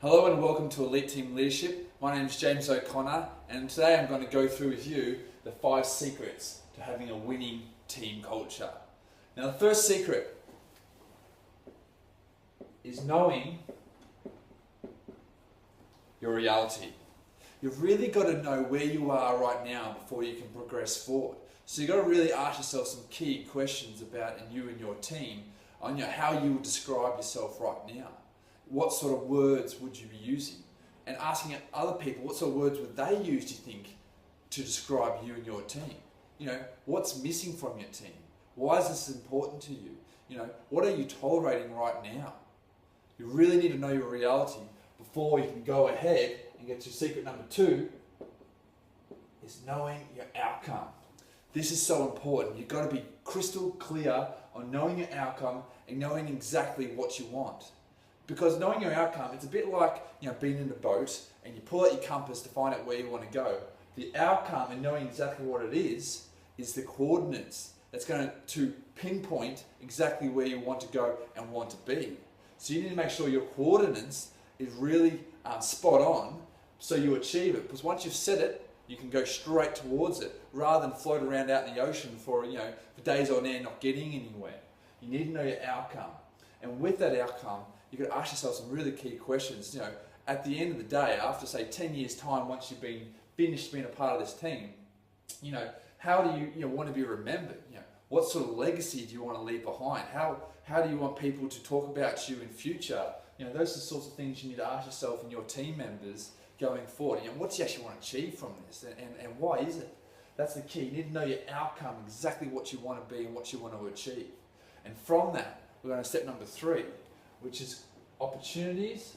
Hello and welcome to Elite Team Leadership. My name is James O'Connor and today I'm going to go through with you the 5 secrets to having a winning team culture. Now the first secret is knowing your reality. You've really got to know where you are right now before you can progress forward. So you've got to really ask yourself some key questions about you and your team on how you would describe yourself right now. What sort of words would you be using? And asking other people, what sort of words would they use, do you think, to describe you and your team? What's missing from your team? Why is this important to you? What are you tolerating right now? You really need to know your reality before you can go ahead and get to secret number 2, is knowing your outcome. This is so important. You've got to be crystal clear on knowing your outcome and knowing exactly what you want. Because knowing your outcome, it's a bit like being in a boat and you pull out your compass to find out where you want to go. The outcome and knowing exactly what it is the coordinates that's going to pinpoint exactly where you want to go and want to be. So you need to make sure your coordinates is really spot on so you achieve it. Because once you've set it, you can go straight towards it rather than float around out in the ocean for days on end not getting anywhere. You need to know your outcome. And with that outcome, you got to ask yourself some really key questions. At the end of the day, after say 10 years time, once you've been finished being a part of this team, how do you want to be remembered? What sort of legacy do you want to leave behind? How do you want people to talk about you in future? Those are the sorts of things you need to ask yourself and your team members going forward. What do you actually want to achieve from this, and why is it? That's the key. You need to know your outcome, exactly what you want to be and what you want to achieve. And from that, we're going to step number 3, which is opportunities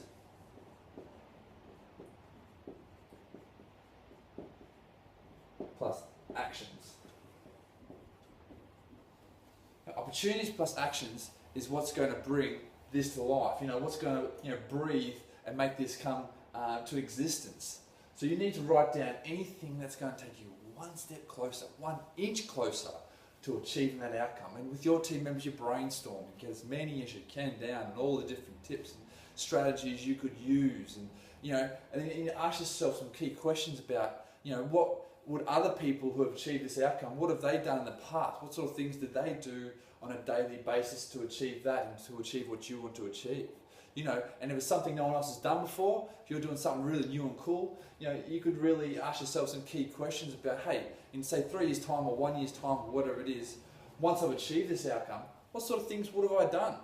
plus actions. Now, opportunities plus actions is what's going to bring this to life. What's going to breathe and make this come to existence. So you need to write down anything that's going to take you one step closer, 1 inch closer to achieving that outcome. And with your team members, you brainstorm and get as many as you can down and all the different tips and strategies you could use. And and then you ask yourself some key questions about, what would other people who have achieved this outcome, what have they done in the past? What sort of things did they do on a daily basis to achieve that and to achieve what you want to achieve? And if it's something no one else has done before, if you're doing something really new and cool, you could really ask yourself some key questions about, hey, in say 3 years' time or 1 year's time or whatever it is, once I've achieved this outcome, what sort of things would have I done?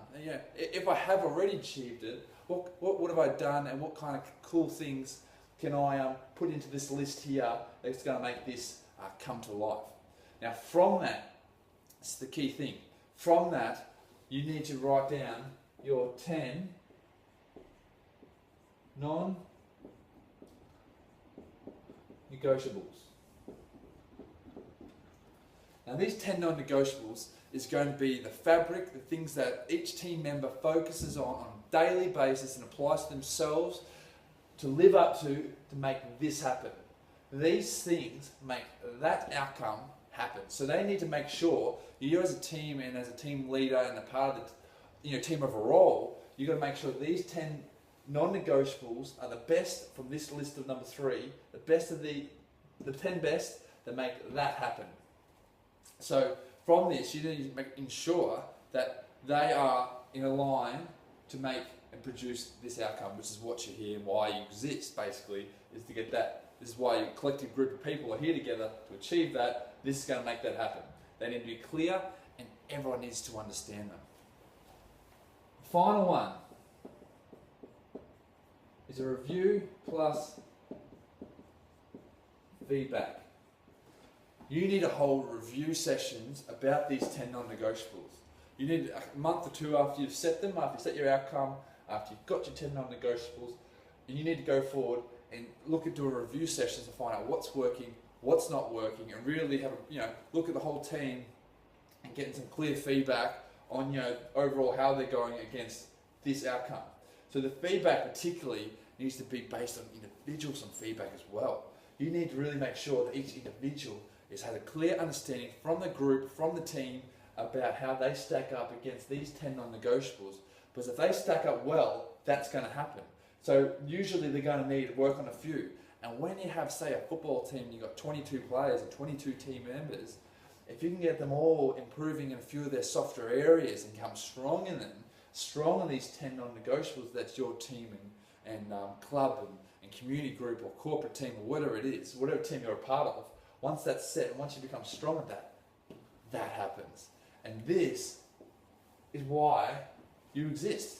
If I have already achieved it, what would have I done, and what kind of cool things can I put into this list here that's going to make this come to life? Now from that, it's the key thing. From that, you need to write down your 10 non-negotiables. Now these 10 non-negotiables is going to be the fabric, the things that each team member focuses on a daily basis and applies to themselves to live up to make this happen. These things make that outcome happen. So they need to make sure you as a team and as a team leader and a part of the team overall, you've got to make sure that these 10 non-negotiables are the best from this list of number 3, the best of the 10 best that make that happen. So from this, you need to ensure that they are in a line to make and produce this outcome, which is what you're here and why you exist, basically, is to get that. This is why your collective group of people are here together to achieve that. This is going to make that happen. They need to be clear and everyone needs to understand them. The final one is a review plus feedback. You need to hold review sessions about these 10 non-negotiables. You need a month or 2 after you've set them, after you set your outcome, after you've got your 10 non-negotiables, and you need to go forward and look into a review session to find out what's working, what's not working, and really have look at the whole team and getting some clear feedback on overall how they're going against this outcome. So the feedback particularly needs to be based on individual some feedback as well. You need to really make sure that each individual has a clear understanding from the group, from the team, about how they stack up against these 10 non-negotiables. Because if they stack up well, that's going to happen. So usually they're going to need to work on a few. And when you have, say, a football team, you've got 22 players and 22 team members, if you can get them all improving in a few of their softer areas and become strong in them, strong in these 10 non-negotiables, that's your team and club and community group or corporate team or whatever it is, whatever team you're a part of, once that's set, and once you become strong at that, that happens. And this is why you exist.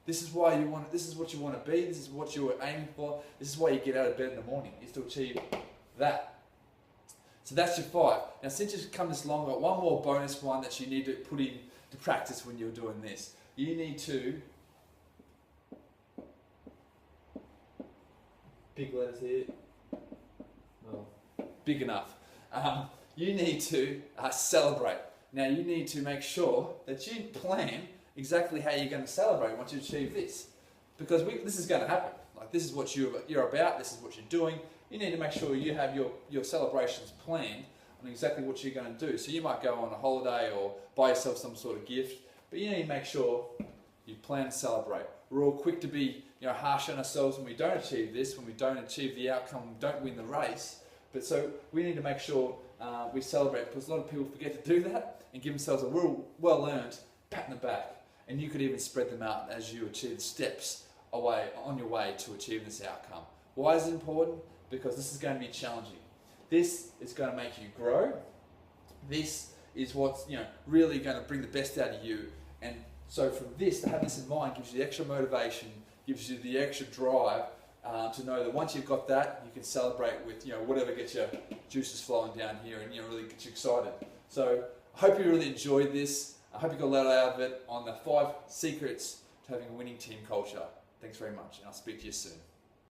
This is why you want. This is what you want to be. This is what you are aiming for. This is why you get out of bed in the morning, is to achieve that. So that's your 5. Now, since you've come this long, I've got one more bonus one that you need to put into practice when you're doing this. You need to, big letters here, well, big enough. You need to celebrate. Now, you need to make sure that you plan exactly how you're going to celebrate once you achieve this, because this is going to happen. Like, this is what you're about. This is what you're doing. You need to make sure you have your celebrations planned on exactly what you're going to do. So you might go on a holiday or buy yourself some sort of gift, but you need to make sure you plan to celebrate. We're all quick to be harsh on ourselves when we don't achieve this, when we don't achieve the outcome, we don't win the race. But so we need to make sure we celebrate, because a lot of people forget to do that and give themselves a real well-earned pat in the back. And you could even spread them out as you achieve steps on your way to achieving this outcome. Why is it important? Because this is going to be challenging. This is going to make you grow. This is what's really going to bring the best out of you. And so from this, to have this in mind, gives you the extra motivation, gives you the extra drive to know that once you've got that, you can celebrate with whatever gets your juices flowing down here and really gets you excited. So I hope you really enjoyed this. I hope you got a lot out of it on the 5 secrets to having a winning team culture. Thanks very much, and I'll speak to you soon.